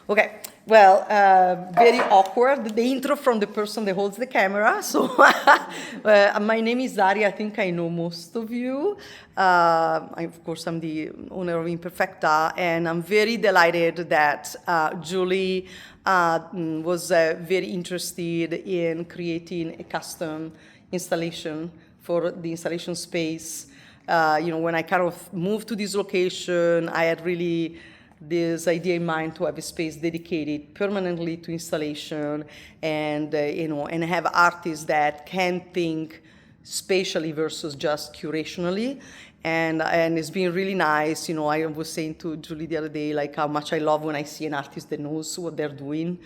Okay, well, very awkward, the intro from the person that holds the camera. So, my name is Daria. I think I know most of you. Of course, I'm the owner of Imperfecta, and I'm very delighted that Julie was very interested in creating a custom installation for the installation space. When I kind of moved to this location, I had really this idea in mind to have a space dedicated permanently to installation, and and have artists that can think spatially versus just curationally. And it's been really nice. I was saying to Julie the other day, like, how much I love when I see an artist that knows what they're doing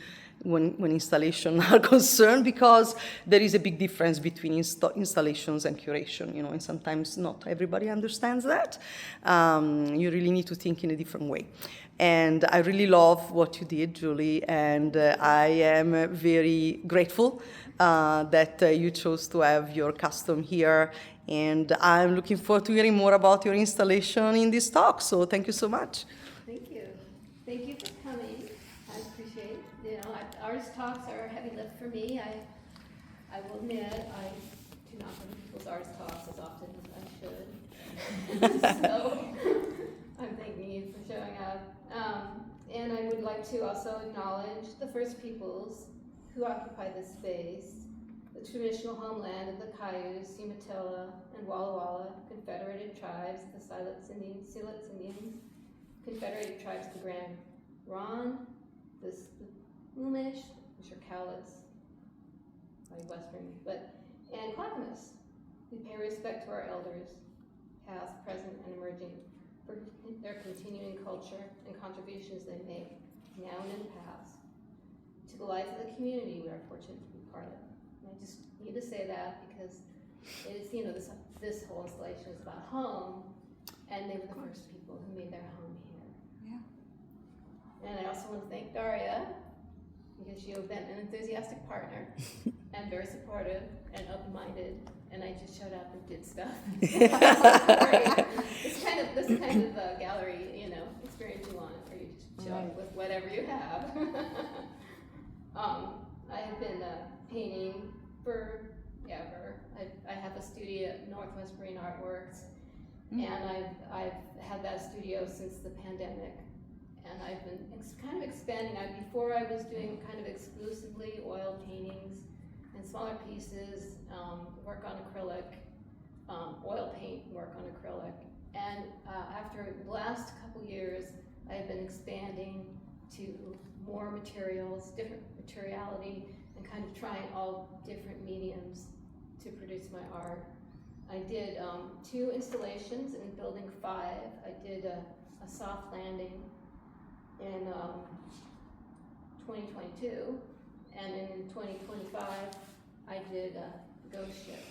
when installations are concerned, because there is a big difference between installations and curation, and sometimes not everybody understands that. You really need to think in a different way. And I really love what you did, Julie, and I am very grateful that you chose to have your custom here. And I'm looking forward to hearing more about your installation in this talk. So thank you so much. Thank you. Thank you for coming. I appreciate it. Artist talks are a heavy lift for me. I will admit I do not go to people's artist talks as often as I should. So I'm thanking you for showing up. And I would like to also acknowledge the First Peoples who occupy this space, the traditional homeland of the Cayuse, Umatilla, and Walla Walla, Confederated tribes, the Siletz Indians, Confederated tribes, the Grand Ron, the Umish, which are Cowlitz, like Western, and Clackamas. We pay respect to our elders, past, present, and emerging, for their continuing culture and contributions they make now and in the past to the life of the community we are fortunate to be part of. And I just need to say that because it's, this whole installation is about home, and they were the first people who made their home here. Yeah. And I also want to thank Daria, because you have been an enthusiastic partner and very supportive and open-minded, and I just showed up and did stuff. This kind of gallery, experience you want, where you show up with whatever you have. I have been painting forever. I have a studio at Northwest Marine Artworks, and I've had that studio since the pandemic. And I've been kind of expanding. Before I was doing kind of exclusively oil paintings and smaller pieces, work on acrylic, oil paint work on acrylic. And after the last couple years, I've been expanding to more materials, different materiality, and kind of trying all different mediums to produce my art. I did 2 installations in Building 5. I did a soft landing in 2022, and in 2025 I did Ghost Ship,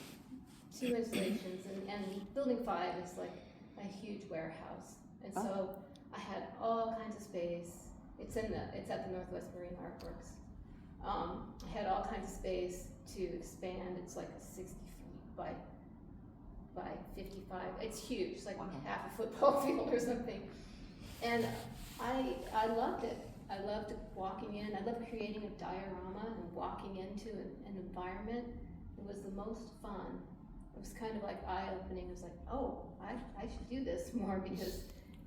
2 installations, and Building 5 is like a huge warehouse, and so I had all kinds of space. It's at the Northwest Marine Artworks. I had all kinds of space to expand. It's like 60 feet by 55. It's huge. It's like half a football field or something. And I loved it. I loved walking in. I loved creating a diorama and walking into an environment. It was the most fun. It was kind of like eye-opening. It was like, oh, I should do this more, because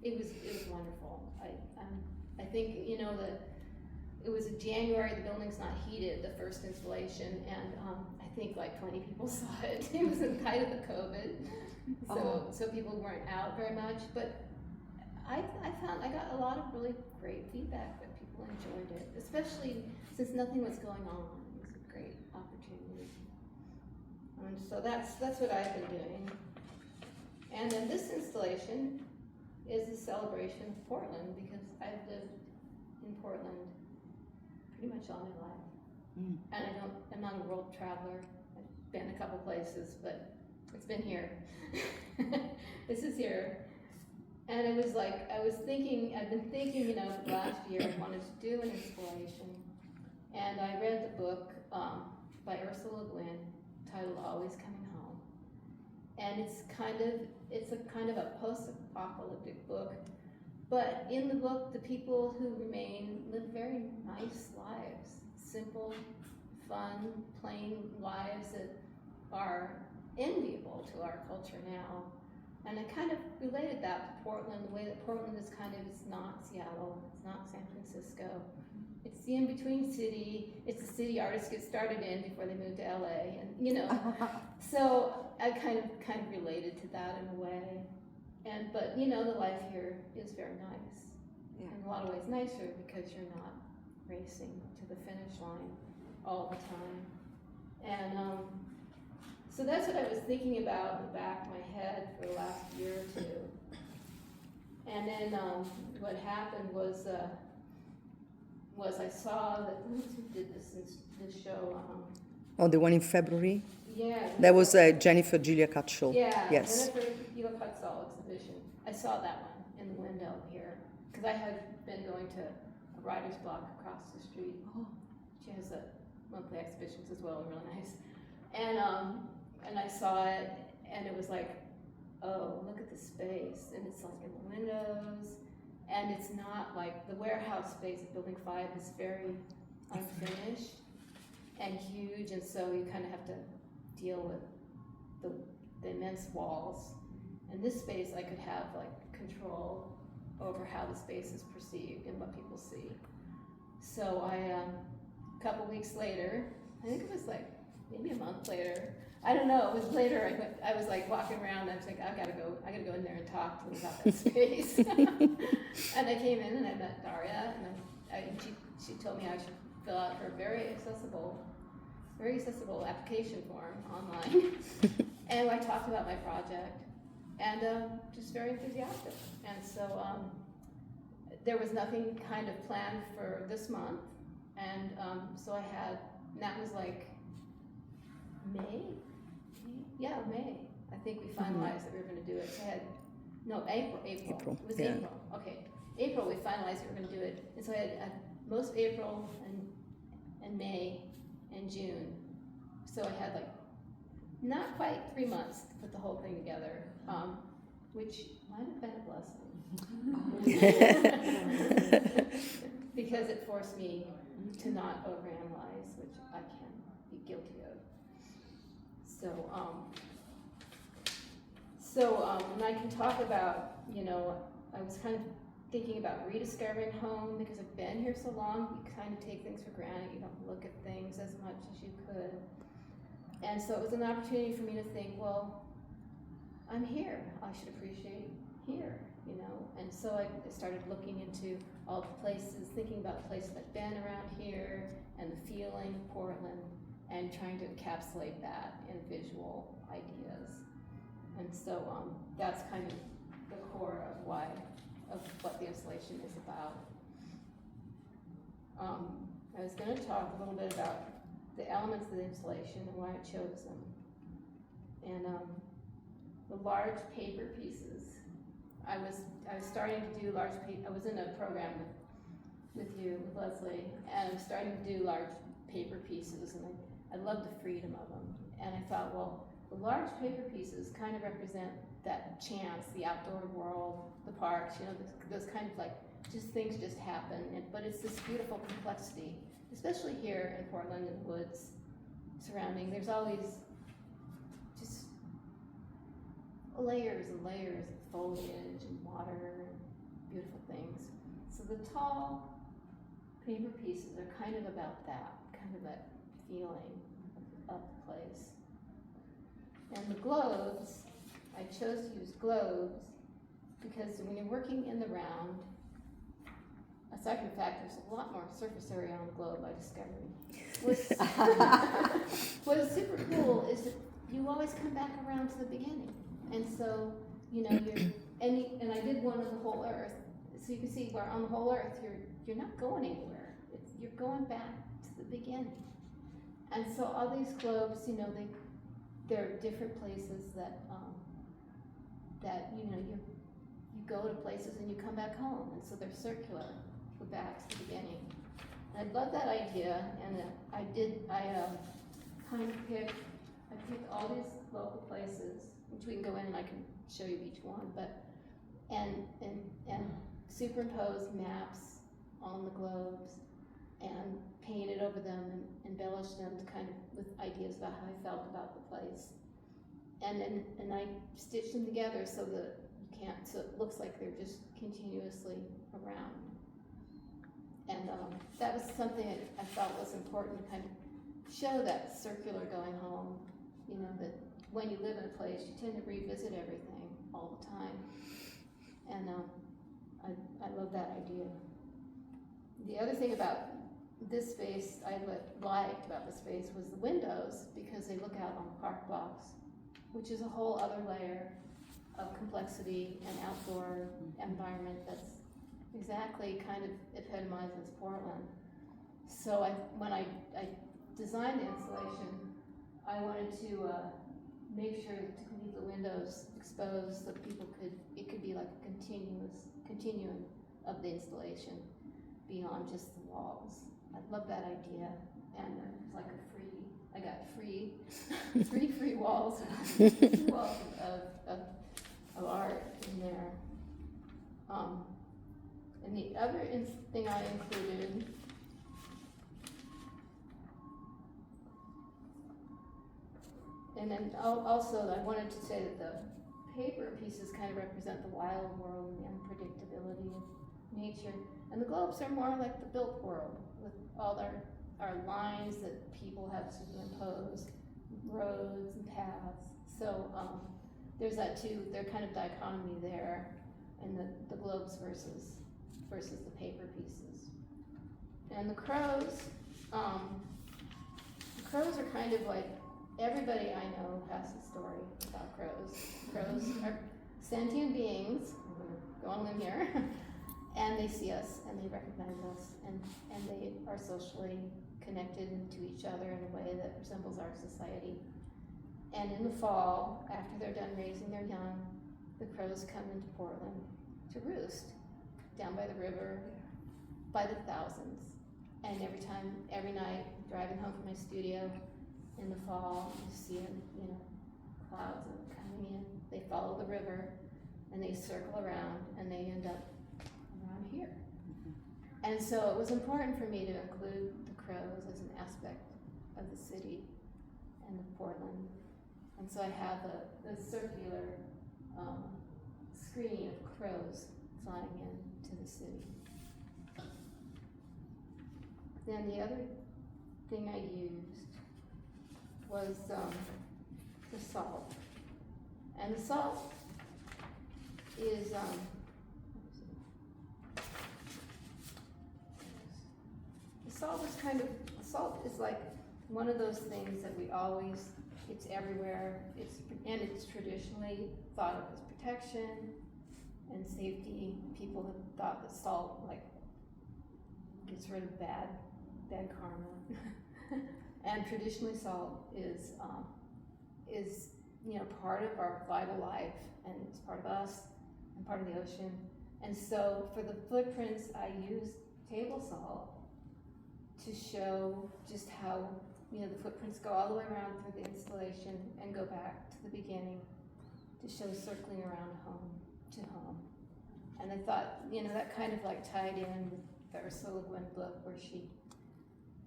it was wonderful. I think that it was in January. The building's not heated, the first installation, and I think like 20 people saw it. It was in the height of the COVID, so people weren't out very much, but I found I got a lot of really great feedback that people enjoyed it, especially since nothing was going on. It was a great opportunity. And so that's what I've been doing. And then this installation is a celebration of Portland, because I've lived in Portland pretty much all my life. And I'm not a world traveler. I've been a couple places, but it's been here. This is here. And it was like, I've been thinking, for the last year, I wanted to do an installation. And I read the book by Ursula Le Guin, titled Always Coming Home. And it's a kind of a post-apocalyptic book. But in the book, the people who remain live very simple, fun, plain lives that are enviable to our culture now. And I kind of related that to Portland, the way that Portland is kind of, it's not Seattle, it's not San Francisco. It's the in-between city. It's the city artists get started in before they move to LA, and you know. So I kind of related to that in a way. But you know, the life here is very nice. Yeah. In a lot of ways nicer because you're not racing to the finish line all the time. And so that's what I was thinking about in the back of my head for the last year or two. And then what happened was I saw that who did this show? Oh, the one in February? Yeah. That was Jennifer Julia Cut show. Yeah. Yes. Jennifer Julia Cut's exhibition. I saw that one in the window here because I had been going to a writer's block across the street. Oh. She has monthly exhibitions as well, really nice. And I saw it, and it was like, oh, look at the space, and it's like in the windows, and it's not like the warehouse space at Building 5 is very unfinished and huge, and so you kind of have to deal with the immense walls. And this space, I could have like control over how the space is perceived and what people see. So a couple weeks later, I think it was like maybe a month later, I don't know, it was later, I was like walking around and I was like, I gotta go in there and talk to them about that space. And I came in and I met Daria, and she told me I should fill out her very accessible application form online. And I talked about my project, and just very enthusiastic. And so there was nothing kind of planned for this month, and so and that was like May? Yeah, May. I think we finalized that we were going to do it. So April. It was yeah. April. Okay. April, we finalized we were going to do it. And so I had most of April and May and June. So I had like not quite 3 months to put the whole thing together, which might have been a blessing. Because it forced me to not overanalyze, which I can be guilty of. And I can talk about, I was kind of thinking about rediscovering home because I've been here so long, you kind of take things for granted, you don't look at things as much as you could. And so it was an opportunity for me to think, well, I'm here, I should appreciate here, And so I started looking into all the places, thinking about the places I've been around here and the feeling of Portland, and trying to encapsulate that in visual ideas. And so that's kind of the core of what the installation is about. I was going to talk a little bit about the elements of the installation and why I chose them. And the large paper pieces. I was starting to do large paper. I was in a program with Leslie, and I'm starting to do large paper pieces, and I love the freedom of them. And I thought, well, the large paper pieces kind of represent that chance, the outdoor world, the parks, those kind of like, just things just happen. But it's this beautiful complexity, especially here in Portland in the woods surrounding. There's all these just layers and layers of foliage and water and beautiful things. So the tall paper pieces are kind of about that, kind of that feeling of the place. And the globes, I chose to use globes because when you're working in the round, aside from the fact there's a lot more surface area on the globe, I discovered. What's super cool is that you always come back around to the beginning. And so, and I did one of the whole Earth, so you can see where on the whole Earth you're not going anywhere. You're going back to the beginning. And so all these globes, there are different places that you go to places and you come back home, and so they're circular, go back to the beginning. And I love that idea, and I picked all these local places, which we can go in and I can show you each one, but and superimpose maps on the globes, and painted over them and embellished them to kind of with ideas about how I felt about the place. And I stitched them together so that so it looks like they're just continuously around. And that was something that I felt was important to kind of show that circular going home, you know, that when you live in a place, you tend to revisit everything all the time. And I love that idea. The other thing about this space I liked about the space was the windows, because they look out on the park blocks, which is a whole other layer of complexity and outdoor environment that's exactly kind of epitomizes Portland. So when I designed the installation, I wanted to make sure to leave the windows exposed so it could be like a continuum of the installation beyond just the walls. I love that idea, and it's like I got three free walls, walls of art in there. And the other thing I included and then also I wanted to say that the paper pieces kind of represent the wild world and the unpredictability of nature. And the globes are more like the built world, with all our lines that people have superimposed, roads and paths. So there's that too, there's kind of dichotomy there in the globes versus the paper pieces. And the crows are kind of like, everybody I know has a story about crows. Crows are sentient beings, go on a limb here, and they see us and they recognize us, and they are socially connected to each other in a way that resembles our society. And in the fall, after they're done raising their young, the crows come into Portland to roost down by the river by the thousands. And every night, driving home from my studio in the fall, you see clouds of them coming in. They follow the river and they circle around and they end up around here. And so it was important for me to include the crows as an aspect of the city and of Portland. And so I have a circular screen of crows flying into the city. Then the other thing I used was the salt. And the salt is salt is like one of those things that it's everywhere. It's traditionally thought of as protection and safety. People have thought that salt gets rid of bad karma. And traditionally salt is part of our vital life, and it's part of us and part of the ocean. And so for the footprints, I used table salt to show just how the footprints go all the way around through the installation and go back to the beginning to show circling around home to home. And I thought, that kind of tied in with the Ursula Le Guin book, where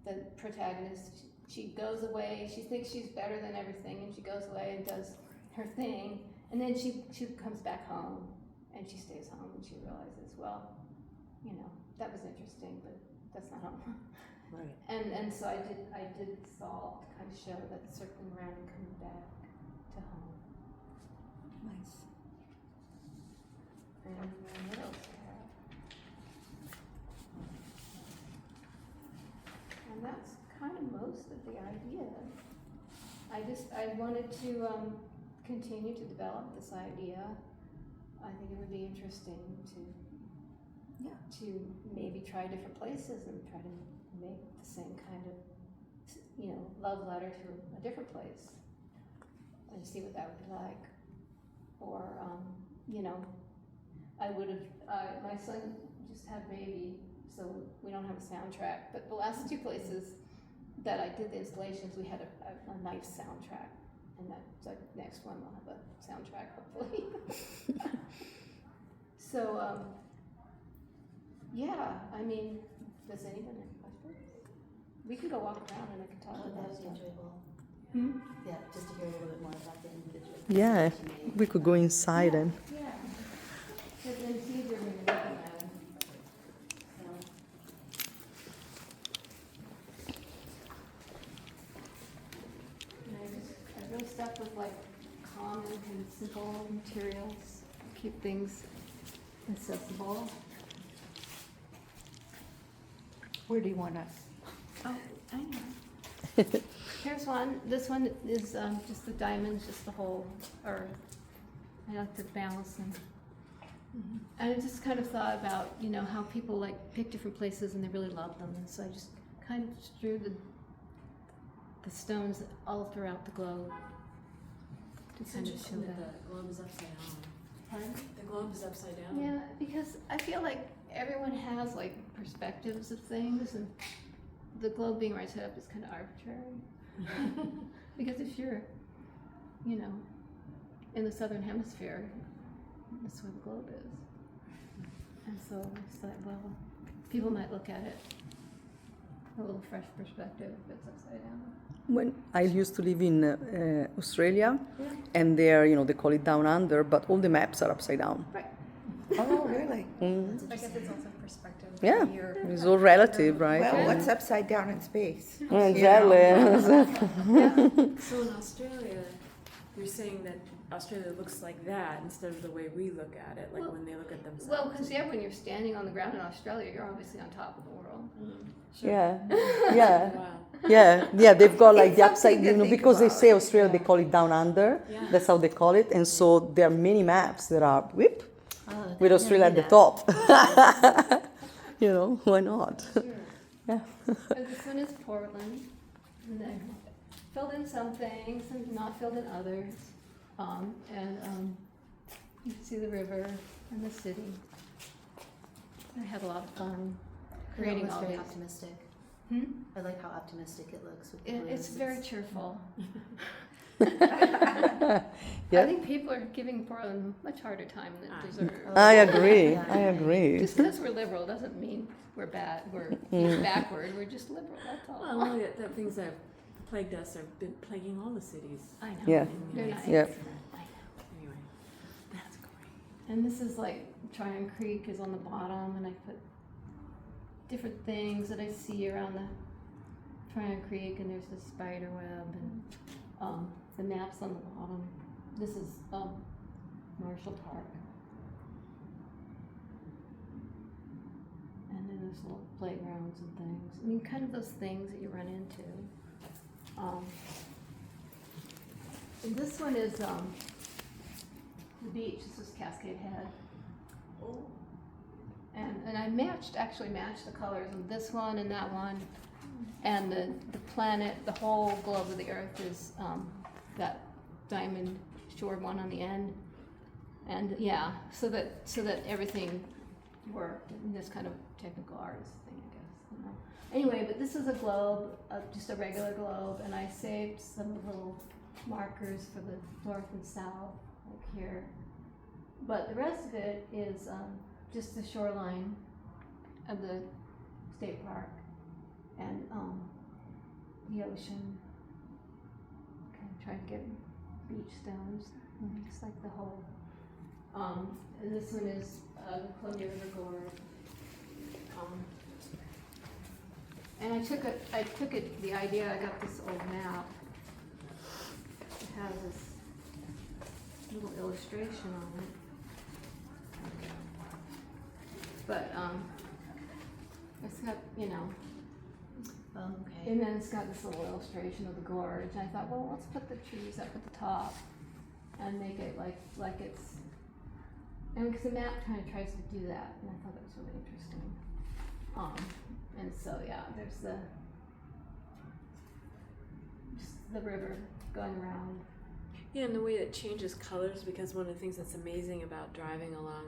the protagonist, she goes away, she thinks she's better than everything, and she goes away and does her thing, and then she comes back home, and she stays home, and she realizes, well, that was interesting, but that's not home. Right. And so I did salt to kind of show that circling around and coming back to home. Nice. And what else do I have? And that's kind of most of the idea. I wanted to continue to develop this idea. I think it would be interesting to maybe try different places and try to make the same kind of love letter to a different place and see what that would be like. Or I would have my son just had a baby, so we don't have a soundtrack, but the last two places that I did the installations, we had a nice soundtrack, and the next one will have a soundtrack, hopefully. So, does anyone have questions? we can go walk around and I can talk Oh, about that would be stuff. enjoyable. Hmm? Yeah, just to hear a little bit more about the individual. Yeah, that you made. we could go inside and. Yeah. Because then it's easier when you're looking at them. So. And I wrote stuff with like common and simple materials, keep things accessible. Where do you want us? Oh, I know. Here's one. This one is just the diamonds, just the whole earth. I like to balance them. And I just kind of thought about, you know, how people like pick different places and they really love them. And so I just kind of drew the stones all throughout the globe to It's kind of show interesting that that. the globe is upside down. Pardon? The globe is upside down. Yeah, because I feel like everyone has like perspectives of things, and the globe being right side up is kind of arbitrary. Because if you're, you know, in the southern hemisphere, that's where the globe is. And so it's like, well, people might look at it a little fresh perspective if it's upside down. When I used to live in Australia, Yeah. and there, you know, they call it down under, but all the maps are upside down. Right. Oh, really? Mm. I guess it's also perspective. Yeah, You're- it's all relative, right? Well, what's upside down in space? Exactly. So in Australia, you're saying that Australia looks like that instead of the way we look at it, like Well- when they look at themselves. Well, because when you're standing on the ground in Australia, you're obviously on top of the world. Sure. Yeah, yeah, Wow. yeah. They've got like It's the upside, something to you know, think because they about. say Australia, they call it down under. Yeah. That's how they call it, and so there are many maps that are whip Oh, with I Australia at never the knew top. You know, why not? Sure. Yeah. And this one is Portland, and then filled in some things and not filled in others. You can see the river and the city. I had a lot of fun creating It's all very these. optimistic. Hmm? I like how optimistic it looks with the It's blues. very cheerful. Yeah. I think people are giving Portland a much harder time than it deserves. I agree. Yeah. I agree. Just because we're liberal doesn't mean we're bad. We're backward. We're just liberal. That's all. Well, one of the things that have plagued us have been plaguing all the cities. I know. Yeah. in the They're United nice. Yeah. States. Anyway, that's great. And this is like Tryon Creek is on the bottom, and I put different things that I see around the Tryon Creek, and there's the spider web, and the maps on the bottom. This is Marshall Park. And then there's little playgrounds and things. I mean, kind of those things that you run into. And this one is the beach. This is Cascade Head. Oh. And I actually matched the colors of this one and that one. And the planet, the whole globe of the earth is that diamond shored one on the end. And yeah, so that everything worked in this kind of technical artist thing, I guess. You know. Anyway, but this is a globe, just a regular globe, and I saved some little markers for the north and south, like here. But the rest of it is just the shoreline of the state park and the ocean. Kind of trying to get beach stones. It's like the whole. And this one is the Columbia River Gorge. And I took it. The idea. I got this old map. It has this little illustration on it. But it's got, you know, Oh, okay. and then it's got this little illustration of the gorge. And I thought, well, let's put the trees up at the top and make it like it's. And because the map kind of tries to do that, and I thought that was really interesting. And so yeah, there's just the river going around. Yeah, and the way it changes colors, because one of the things that's amazing about driving along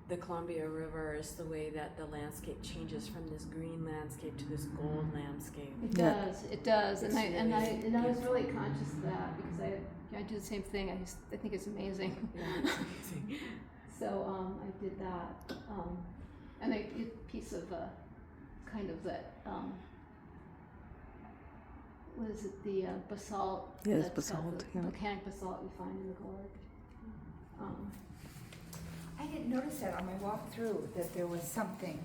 the Columbia River is the way that the landscape changes from this green landscape to this gold landscape. It Yeah. does, it does, It's and I was beautiful. really conscious of that because I do the same thing. I think it's amazing. Yeah, it's amazing. So I did that, and I did a piece of kind of that what is it, the basalt. Yes, that's got basalt, the yeah. volcanic basalt you find in the gorge. I didn't notice that on my walk through, that there was something,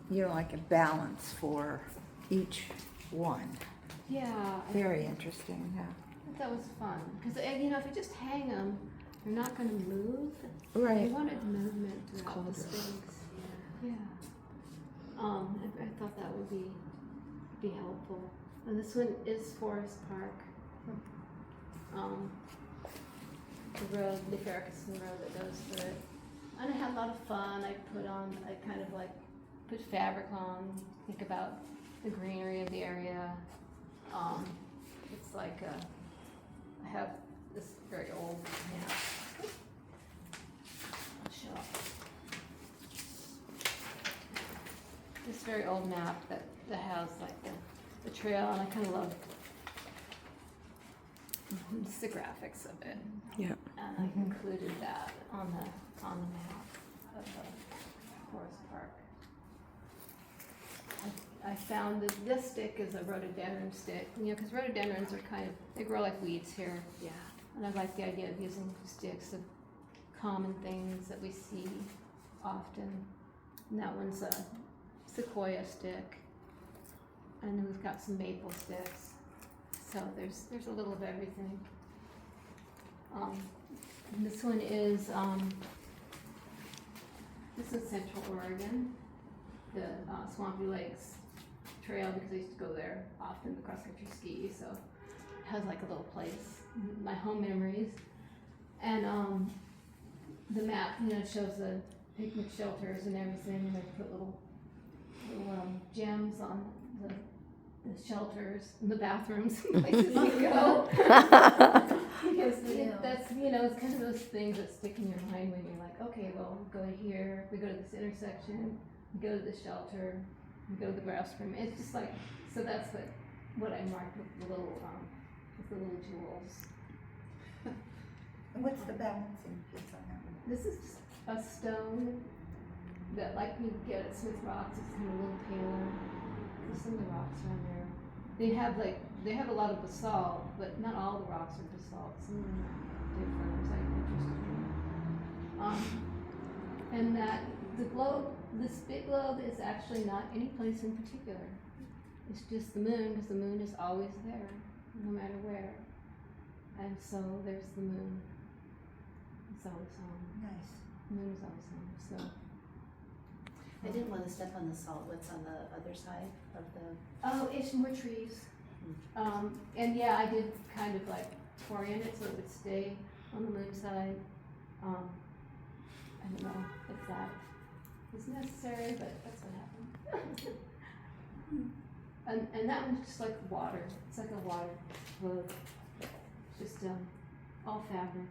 like a balance for each one. Yeah, Very interesting, yeah. that was fun because if you just hang them, they're not going to move. Right. You wanted movement throughout called the a- Sphinx. Yeah. I thought that would be helpful. And this one is Forest Park. The road, the Ferguson Road that goes through it. And I had a lot of fun. I kind of like put fabric on, think about the greenery of the area. It's like I have this very old map. I'll show. This very old map that has like the trail, and I kind of love just the graphics of it. Yeah. And I included that on the map of Forest Park. I found that this stick is a rhododendron stick, because rhododendrons are they grow like weeds here. Yeah. And I like the idea of using sticks of common things that we see often. And that one's a sequoia stick. And then we've got some maple sticks. So there's a little of everything. And this one is Central Oregon, the Swampy Lakes Trail, because I used to go there often to cross-country ski, so it has like a little place, my home memories. And the map, shows the picnic shelters and everything, and I put little gems on the shelters and the bathrooms, places you go. Because that's, it's kind of those things that stick in your mind when you're like, okay, well, we go here, we go to this intersection, we go to this shelter, we go to the restroom. It's just like, so that's what I marked with the little jewels. And what's the balancing piece on that one? This is a stone that, like you get at Smith Rocks, it's kind of a little paler. Some of the rocks around there, they have a lot of basalt, but not all the rocks are basalt. Some of them are different. It's like interesting. And that the globe, this big globe, is actually not any place in particular. It's just the moon, because the moon is always there, no matter where. And so there's the moon. It's always home. Nice. The moon is always home. So. I didn't want to step on the salt. What's on the other side of the? Oh, it's more trees. And yeah, I did kind of like orient it so it would stay on the moon side. I don't know if that is necessary, but that's what happened. and that one's just like water. It's like a water float. Just all fabric.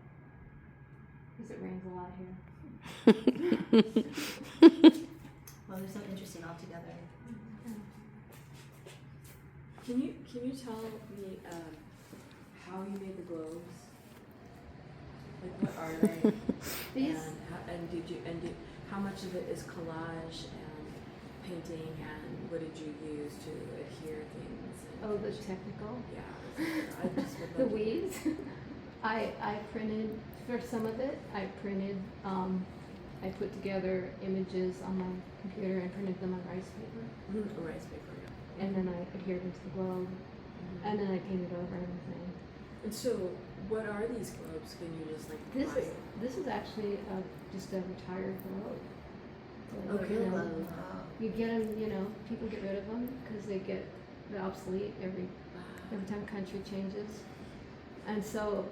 Because it rains a lot here. Well, they're so interesting altogether. Can you tell me how you made the globes? Like, what are they? These. How much of it is collage and painting, and what did you use to adhere things? Oh, the technical. Yeah. I just would The love to- weeds. I printed, for some of it, I put together images on my computer and printed them on rice paper. Rice paper, yeah. And then I adhered them to the globe. And then I painted over everything. And so, what are these globes? Can you just like This is actually just a retired globe. So, Okay. you know, you get them, people get rid of them because they're obsolete every time country changes. And so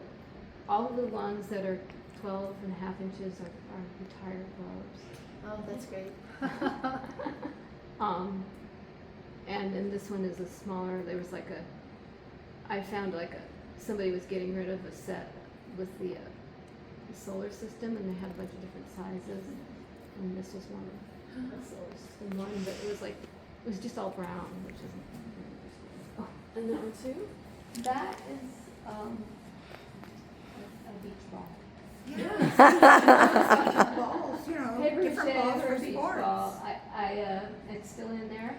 all of the ones that are 12 and a half inches are retired globes. Oh, that's great. And then this one is a smaller, there was I found somebody was getting rid of a set with the solar system, and they had a bunch of different sizes, and this was one of the solar system one, but it was just all brown, which isn't very interesting. And that one too? That is a beach ball. Balls, Paper different mache balls for for a beach sports. ball. It's still in there.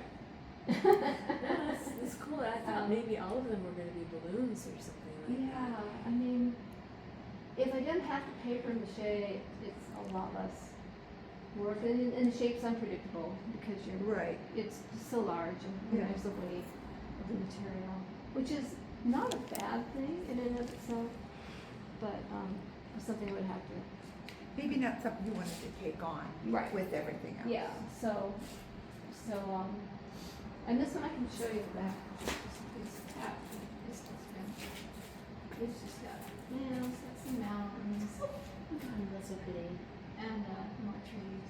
That's cool. I thought maybe all of them were going to be balloons or something like that. Yeah, I mean, if I didn't have to paper mache, it's a lot less work, and the shape's unpredictable because Right. it's so large and Yeah. there's the weight of the material, which is not a bad thing in and of itself, but something I would have to. Maybe not something you wanted to take on Right. with everything else. Yeah. So, and this one I can show you the back. It's just got it's got some mountains Oh, that's so pretty. and more trees.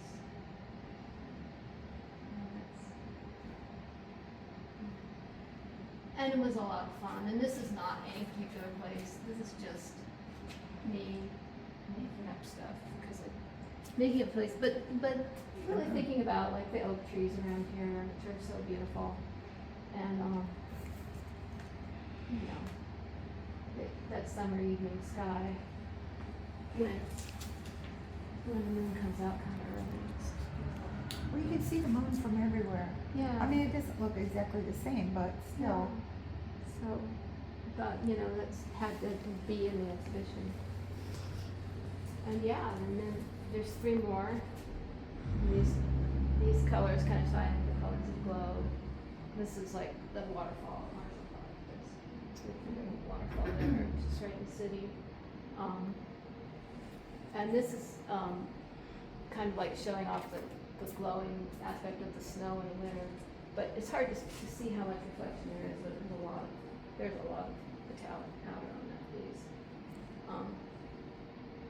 And it was a lot of fun. And this is not any particular place. This is just me making up stuff because making a place, but really thinking about like the oak trees around here, which are so beautiful, and that summer evening sky when the moon comes out kind of early. It's beautiful. Well, you can see the moon from everywhere. Yeah. I mean, it doesn't look exactly the same, but still. So I thought, that's had to be in the exhibition. And and then there's 3 more. And these colors kind of tie into the colors of the globe. This is like the waterfall. There's a waterfall there, just right in the city. And this is kind of like showing off the glowing aspect of the snow in the winter. But it's hard to see how much reflection there is, but there's a lot of metallic powder on that piece.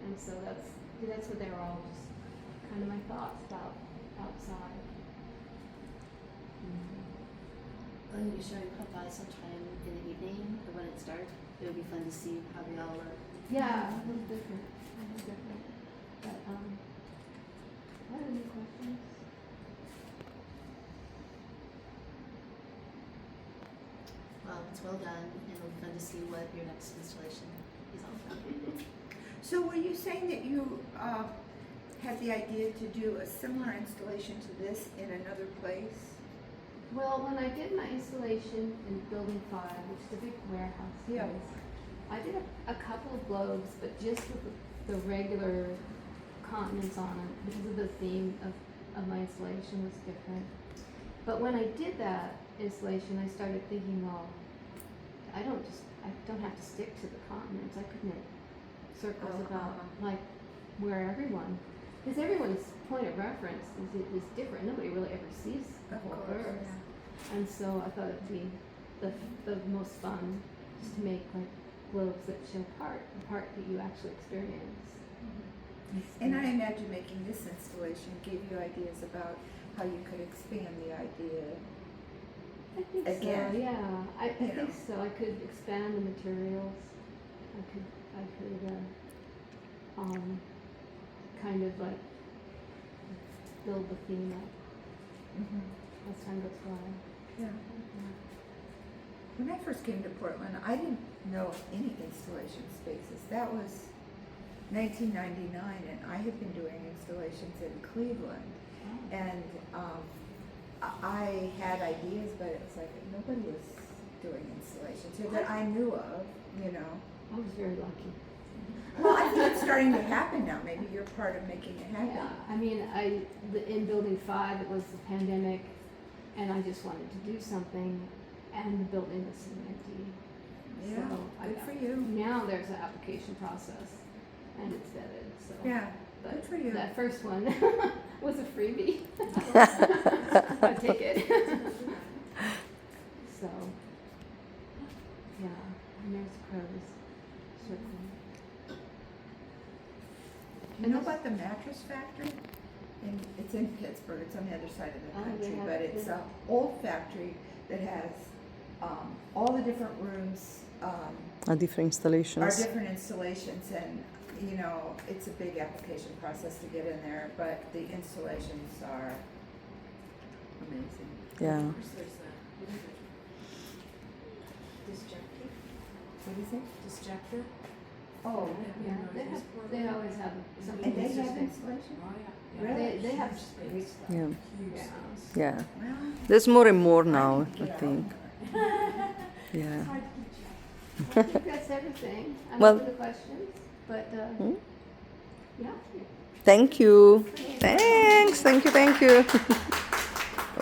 And so that's what they were all just kind of my thoughts about outside. Well, you'll be showing up by sometime in the evening or when it's dark. It would be fun to see how they all look. Yeah, a little different. But I have any questions? Well, it's well done, and it'll be fun to see what your next installation is all about. So were you saying that you had the idea to do a similar installation to this in another place? Well, when I did my installation in Building 5, which is a big warehouse Yeah. space, I did a couple of globes, but just with the regular continents on them because of the theme of my installation was different. But when I did that installation, I started thinking, well, I don't have to stick to the continents. I could make circles about like where because everyone's point of reference is different. Nobody really ever sees the Of whole course, Earth. yeah. And so I thought it'd be the most fun just to make like globes that show the part that you actually experience. And I imagine making this installation gave you ideas about how you could expand the idea. I think Again, so, yeah. I you think know. so. I could expand the materials. I could kind of like build the theme up as time goes by. Yeah. When I first came to Portland, I didn't know of any installation spaces. That was 1999, and I had been doing installations in Cleveland. And I had ideas, but it was like nobody was doing installations here that I knew of, I was very lucky. Well, I think it's starting to happen now. Maybe you're part of making it happen. Yeah, I mean, in Building 5, it was the pandemic, and I just wanted to do something, and the building was sitting empty. Yeah, So good for you. Now there's an application process, and it's vetted. So Yeah, but good for you. That first one was a freebie. I take it. So yeah, and there's crows circling. Do you know about the mattress factory? It's in Pittsburgh. It's on the other side of the Oh, country, yeah, but it's yeah. an old factory that has all the different rooms Different are installations. different installations, and it's a big application process to get in there, but the installations are amazing. Yeah. Of course, there's what is it? Disjector? What is it? Disjector? Oh, Yeah, they always have something and they have interesting. installation? Oh, yeah. Really? They have Huge space. great stuff. Yeah. Huge Yeah. space. Yeah. Well, There's more and more I now, need to I get out think. there. Yeah. I think that's everything. I'm Well- open to questions, but, yeah. Thank you. Thanks. Thank you.